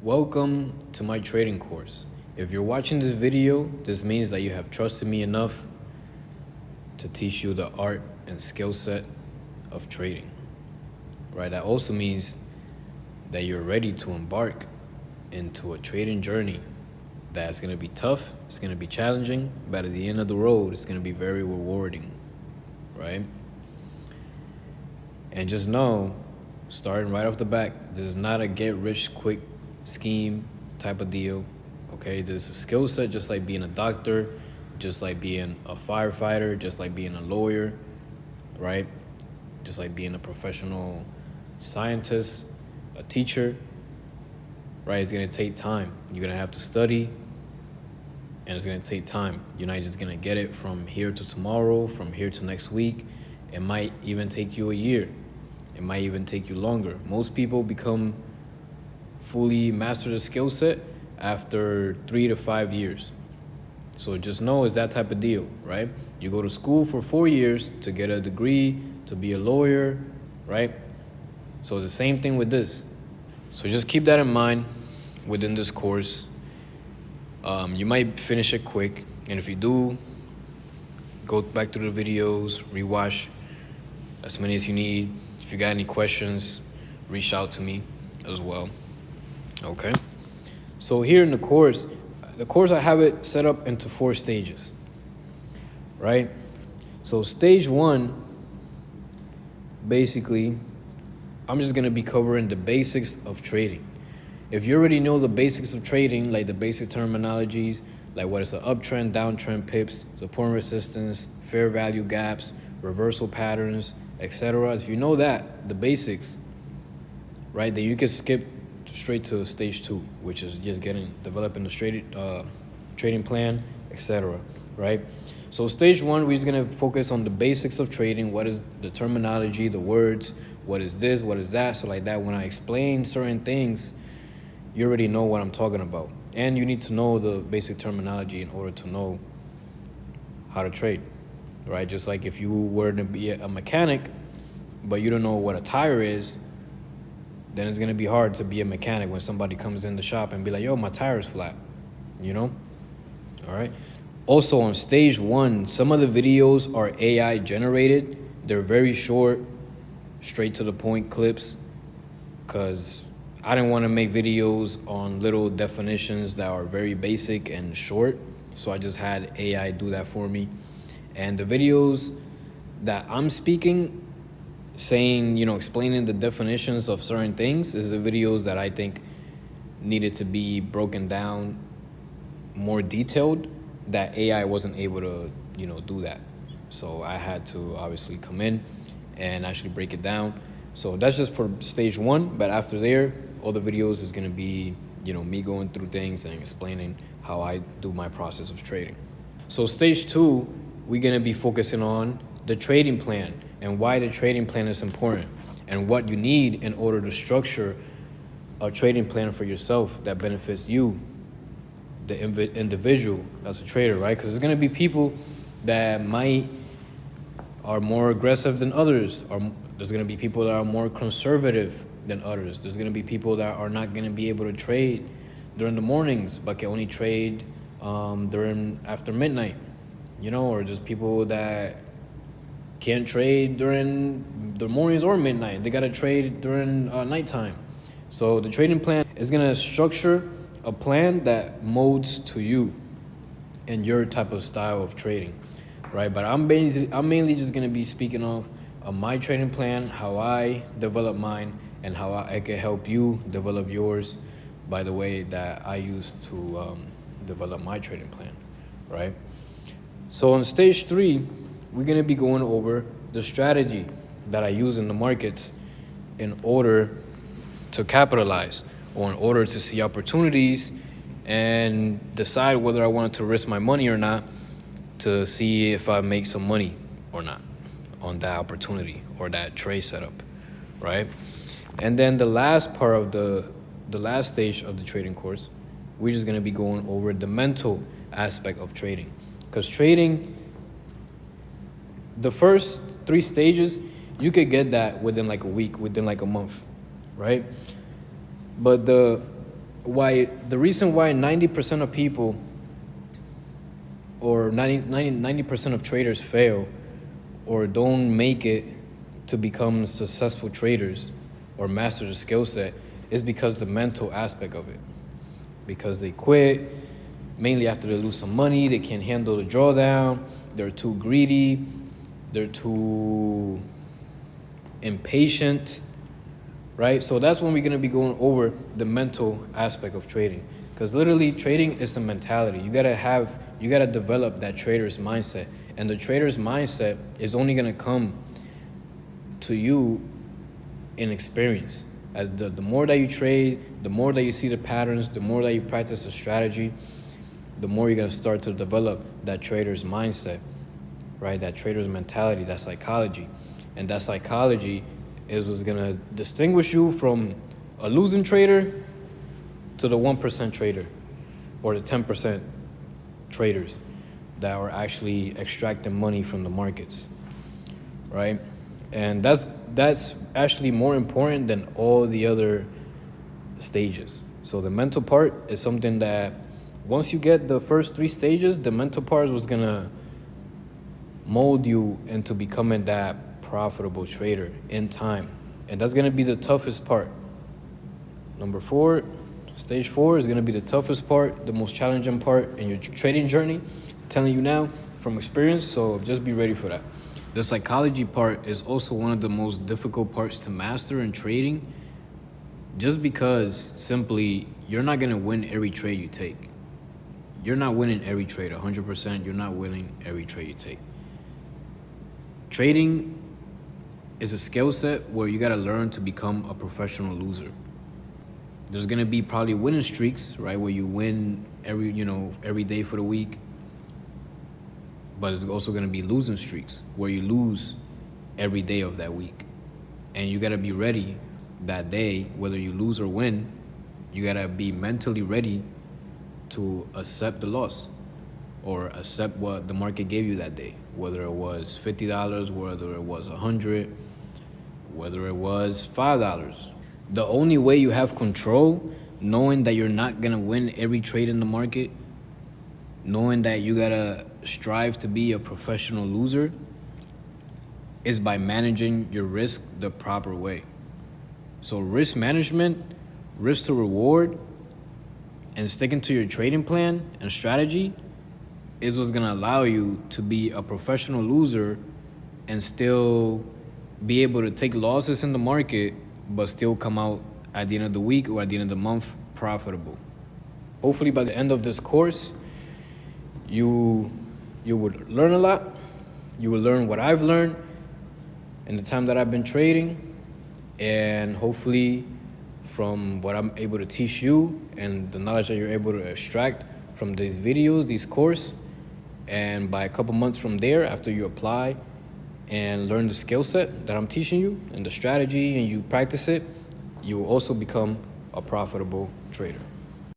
Welcome to my trading course. If you're watching this video, this means that you have trusted me enough to teach you the art and skill set of trading, right? That also means that you're ready to embark into a trading journey that's going to be tough, it's going to be challenging, but at the end of the road, it's going to be very rewarding, right? And just know, starting right off the bat, this is not a get-rich-quick scheme type of deal, okay? This is a skill set just like being a doctor, just like being a firefighter, just like being a lawyer, right? Just like being a professional scientist, a teacher, right? It's gonna take time. You're gonna have to study, and it's gonna take time. You're not just gonna get it from here to tomorrow, from here to next week. It might even take you a year. It might even take you longer. Most people become fully master the skill set after 3 to 5 years. So just know it's that type of deal, right? You go to school for 4 years to get a degree, to be a lawyer, right? So it's the same thing with this. So just keep that in mind within this course. You might finish it quick, and if you do, go back through the videos, rewatch as many as you need. If you got any questions, reach out to me as well. Okay, so here in the course I have it set up into 4 stages, right? So stage 1, basically, I'm just gonna be covering the basics of trading. If you already know the basics of trading, like the basic terminologies, like what is an uptrend, downtrend, pips, support and resistance, fair value gaps, reversal patterns, etc. If you know that, the basics, right, then you can skip straight to stage 2, which is just developing the trading plan, etc. Right? So stage 1, we're just gonna focus on the basics of trading. What is the terminology, the words, what is this, what is that? So like that, when I explain certain things, you already know what I'm talking about. And you need to know the basic terminology in order to know how to trade, right? Just like if you were to be a mechanic, but you don't know what a tire is, then it's gonna be hard to be a mechanic when somebody comes in the shop and be like, yo, my tire's flat, you know? All right. Also on stage 1, some of the videos are AI generated. They're very short, straight to the point clips, because I didn't want to make videos on little definitions that are very basic and short. So I just had AI do that for me. And the videos that I'm speaking, saying, explaining the definitions of certain things is the videos that I think needed to be broken down more detailed, that AI wasn't able to, do that. So I had to obviously come in and actually break it down. So that's just for stage 1, but after there, all the videos is gonna be, me going through things and explaining how I do my process of trading. So stage 2, we're gonna be focusing on the trading plan and why the trading plan is important and what you need in order to structure a trading plan for yourself that benefits you, the individual as a trader, right? Because there's gonna be people that are more aggressive than others, or there's gonna be people that are more conservative than others. There's gonna be people that are not gonna be able to trade during the mornings, but can only trade after midnight, or just people that can't trade during the mornings or midnight. They gotta trade during nighttime. So the trading plan is gonna structure a plan that molds to you and your type of style of trading, right? But I'm mainly just gonna be speaking of my trading plan, how I develop mine, and how I can help you develop yours by the way that I used to develop my trading plan, right? So on stage 3, we're gonna be going over the strategy that I use in the markets in order to capitalize, or in order to see opportunities and decide whether I wanted to risk my money or not, to see if I make some money or not on that opportunity or that trade setup, right? And then the last part of the last stage of the trading course, we're just gonna be going over the mental aspect of trading. Because trading, the first 3 stages, you could get that within like a week, within like a month, right? But the the reason why 90% of people or 90% of traders fail or don't make it to become successful traders or master the skill set is because the mental aspect of it. Because they quit, mainly after they lose some money, they can't handle the drawdown, they're too greedy, they're too impatient, right? So that's when we're gonna be going over the mental aspect of trading. Because literally trading is a mentality. You gotta develop that trader's mindset. And the trader's mindset is only gonna come to you in experience. As the more that you trade, the more that you see the patterns, the more that you practice the strategy, the more you're gonna start to develop that trader's mindset, right? That trader's mentality, that psychology. And that psychology is what's gonna distinguish you from a losing trader to the 1% trader or the 10% traders that are actually extracting money from the markets, right? And that's actually more important than all the other stages. So the mental part is something that once you get the first 3 stages, the mental part was gonna mold you into becoming that profitable trader in time. And that's gonna be the toughest part. Stage 4 is gonna be the toughest part, the most challenging part in your trading journey. I'm telling you now from experience, so just be ready for that. The psychology part is also one of the most difficult parts to master in trading, just because simply you're not gonna win every trade you take. You're not winning every trade 100%. You're not winning every trade you take. Trading is a skill set where you gotta learn to become a professional loser. There's gonna be probably winning streaks, right, where you win every day for the week. But it's also gonna be losing streaks where you lose every day of that week. And you gotta be ready that day, whether you lose or win, you gotta be mentally ready to accept the loss or accept what the market gave you that day, whether it was $50, whether it was $100, whether it was $5. The only way you have control, knowing that you're not gonna win every trade in the market, knowing that you gotta strive to be a professional loser, is by managing your risk the proper way. So risk management, risk to reward, and sticking to your trading plan and strategy is what's gonna allow you to be a professional loser and still be able to take losses in the market, but still come out at the end of the week or at the end of the month profitable. Hopefully by the end of this course, you would learn a lot. You will learn what I've learned in the time that I've been trading, and hopefully from what I'm able to teach you and the knowledge that you're able to extract from these videos, these courses, and by a couple months from there, after you apply and learn the skill set that I'm teaching you and the strategy and you practice it, you will also become a profitable trader.